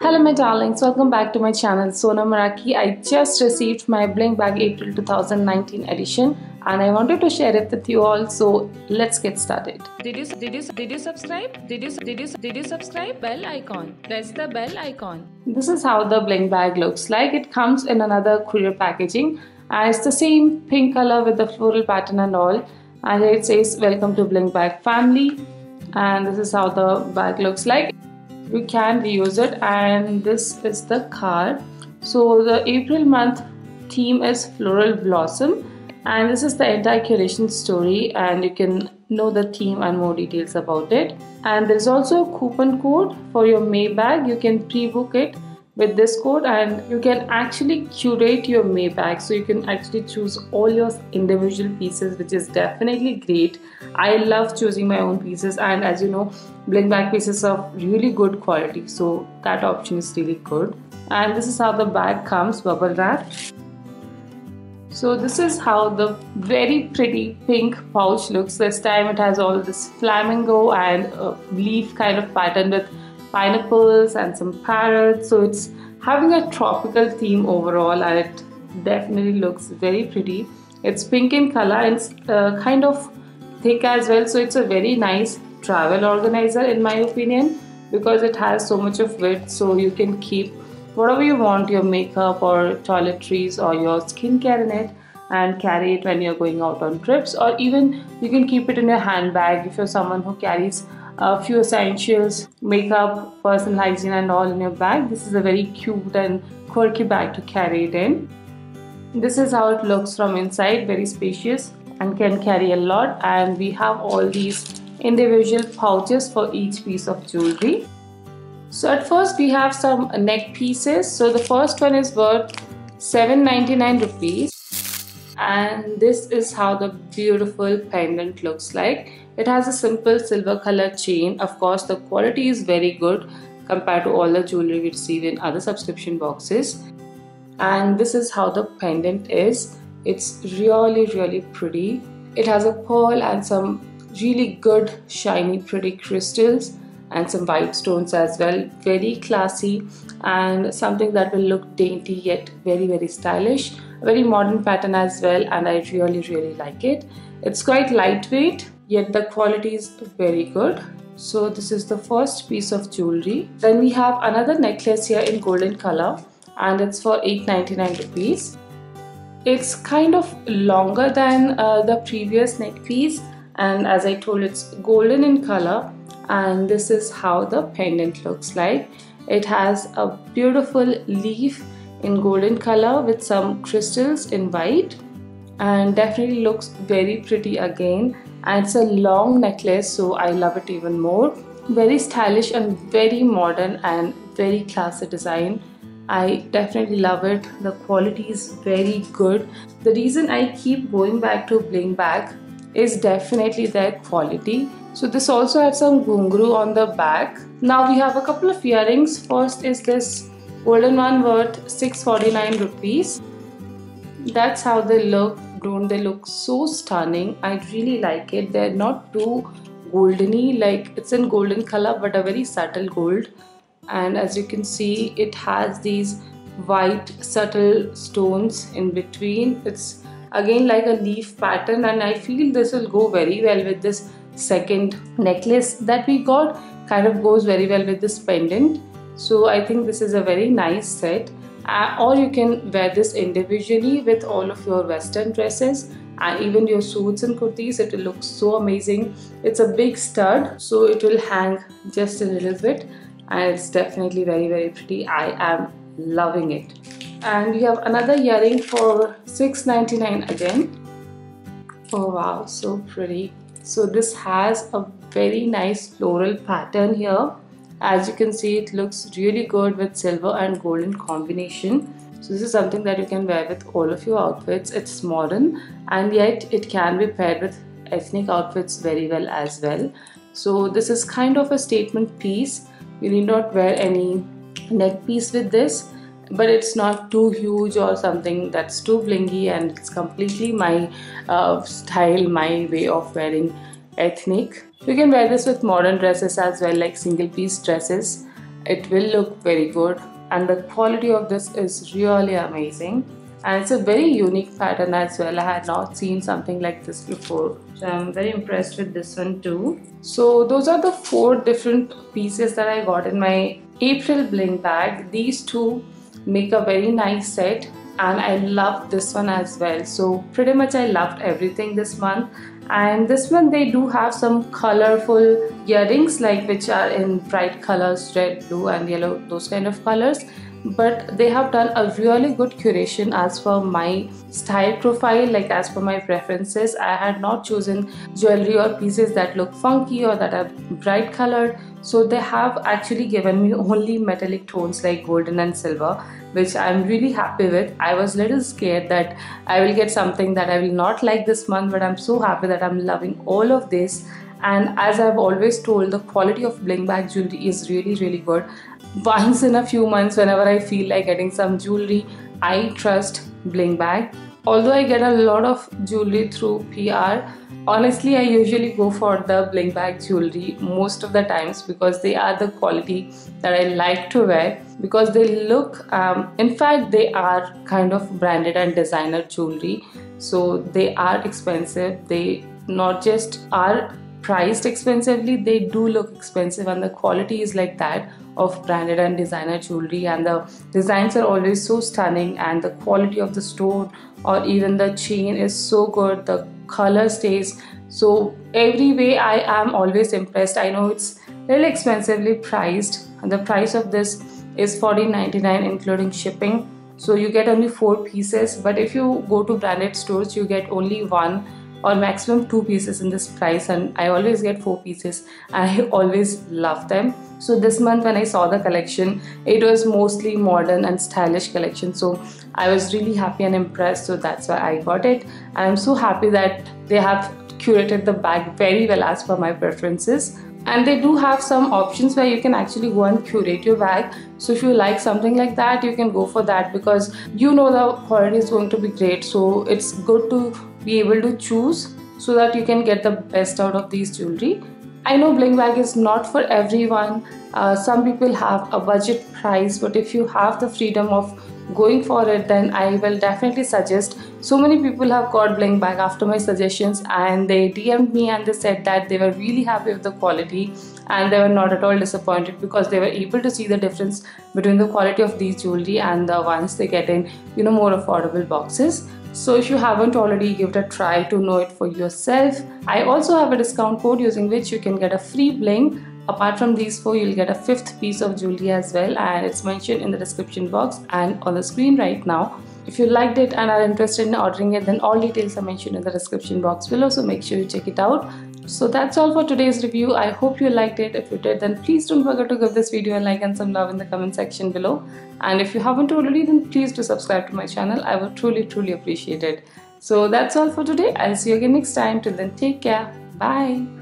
Hello my darlings, welcome back to my channel SonaMeraki. I just received my Bling Bag April 2019 edition and I wanted to share it with you all, so let's get started. Did you subscribe? Did you subscribe? Bell icon. Press the bell icon. This is how the Bling Bag looks like. It comes in another courier packaging and it's the same pink color with the floral pattern and all, and it says welcome to Bling Bag family, and this is how the bag looks like. You can reuse it, and this is the card. So the April month theme is floral blossom, and this is the entire curation story, and you can know the theme and more details about it. And there's also a coupon code for your May bag. You can pre-book it with this code and you can actually curate your May bag, so you can actually choose all your individual pieces, which is definitely great. I love choosing my own pieces, and as you know, Bling Bag pieces are really good quality, so that option is really good. And this is how the bag comes, bubble wrap. So this is how the very pretty pink pouch looks. This time it has all this flamingo and a leaf kind of pattern with pineapples and some parrots, so it's having a tropical theme overall, and it definitely looks very pretty. It's pink in color and it's kind of thick as well, so it's a very nice travel organizer in my opinion, because it has so much of width, so you can keep whatever you want, your makeup or toiletries or your skincare in it, and carry it when you're going out on trips, or even you can keep it in your handbag if you're someone who carries a few essentials, makeup, personal hygiene and all in your bag. This is a very cute and quirky bag to carry it in. This is how it looks from inside, very spacious and can carry a lot, and we have all these individual pouches for each piece of jewelry. So at first we have some neck pieces. So the first one is worth 799 rupees. And this is how the beautiful pendant looks like. It has a simple silver color chain. Of course, the quality is very good compared to all the jewelry we receive in other subscription boxes. And this is how the pendant is. It's really pretty. It has a pearl and some really good shiny pretty crystals and some white stones as well. Very classy and something that will look dainty yet very stylish. A very modern pattern as well, and I really like it. It's quite lightweight, yet the quality is very good. So this is the first piece of jewelry. Then we have another necklace here in golden color, and it's for 899 rupees. It's kind of longer than the previous neck piece, and as I told, it's golden in color, and this is how the pendant looks like. It has a beautiful leaf in golden color with some crystals in white, and definitely looks very pretty again. And it's a long necklace, so I love it even more. Very stylish and very modern and very classy design. I definitely love it. The quality is very good. The reason I keep going back to Bling Bag is definitely their quality. So this also has some ghungru on the back. Now we have a couple of earrings. First is this golden one worth 649 rupees. That's how they look. Don't they look so stunning? I really like it. They're not too goldeny, like it's in golden color but a very subtle gold. And as you can see, it has these white subtle stones in between. It's again like a leaf pattern, and I feel this will go very well with this second necklace that we got. Kind of goes very well with this pendant. So I think this is a very nice set, or you can wear this individually with all of your western dresses and even your suits and kurtis. It will look so amazing. It's a big stud, so it will hang just a little bit, and it's definitely very pretty. I am loving it. And we have another earring for 699 again. Oh wow, so pretty. So this has a very nice floral pattern here. As you can see, it looks really good with silver and golden combination. So this is something that you can wear with all of your outfits. It's modern and yet it can be paired with ethnic outfits very well as well. So this is kind of a statement piece. You need not wear any neck piece with this, but it's not too huge or something that's too blingy, and it's completely my style, my way of wearing ethnic. You can wear this with modern dresses as well, like single piece dresses. it will look very good, and the quality of this is really amazing. And it's a very unique pattern as well. I had not seen something like this before, so I'm very impressed with this one too. So those are the 4 different pieces that I got in my April bling bag. These 2 make a very nice set, and I love this one as well. So pretty much I loved everything this month. And this one, they do have some colorful earrings, like which are in bright colors, red, blue and yellow, those kind of colors. But they have done a really good curation as per my style profile, like as per my preferences. I had not chosen jewelry or pieces that look funky or that are bright colored, so they have actually given me only metallic tones like golden and silver, which I'm really happy with. I was a little scared that I will get something that I will not like this month, but I'm so happy that I'm loving all of this. And as I've always told, the quality of bling bag jewelry is really good. Once in a few months, whenever I feel like getting some jewelry, I trust bling bag. Although I get a lot of jewelry through PR, honestly I usually go for the bling bag jewelry most of the times, because they are the quality that I like to wear, because they look, in fact they are kind of branded and designer jewelry, so they are expensive. They not just are priced expensively, they do look expensive, and the quality is like that of branded and designer jewelry, and the designs are always so stunning, and the quality of the stone or even the chain is so good. The color stays, so every way I am always impressed. I know it's really expensively priced, and the price of this is $14.99 including shipping, so you get only 4 pieces. But if you go to branded stores, you get only 1 or maximum 2 pieces in this price, and I always get 4 pieces. I always love them. So this month when I saw the collection, it was mostly modern and stylish collection, so I was really happy and impressed, so that's why I got it. And I'm so happy that they have curated the bag very well as per my preferences. And they do have some options where you can actually go and curate your bag. So if you like something like that, you can go for that, because you know the quality is going to be great. So it's good to be able to choose so that you can get the best out of these jewelry. I know bling bag is not for everyone. Some people have a budget price, but if you have the freedom of going for it, then I will definitely suggest. So many people have got bling bag after my suggestions, and they DM'd me and they said that they were really happy with the quality, and they were not at all disappointed, because they were able to see the difference between the quality of these jewelry and the ones they get in, you know, more affordable boxes. So if you haven't already, give it a try to know it for yourself. I also have a discount code using which you can get a free bling. Apart from these 4, you'll get a 5th piece of jewelry as well, and it's mentioned in the description box and on the screen right now. If you liked it and are interested in ordering it, then all details are mentioned in the description box below, so make sure you check it out. So that's all for today's review. I hope you liked it. If you did, then please don't forget to give this video a like and some love in the comment section below. And if you haven't already, then please do subscribe to my channel. I would truly appreciate it. So that's all for today. I'll see you again next time. Till then, take care. Bye.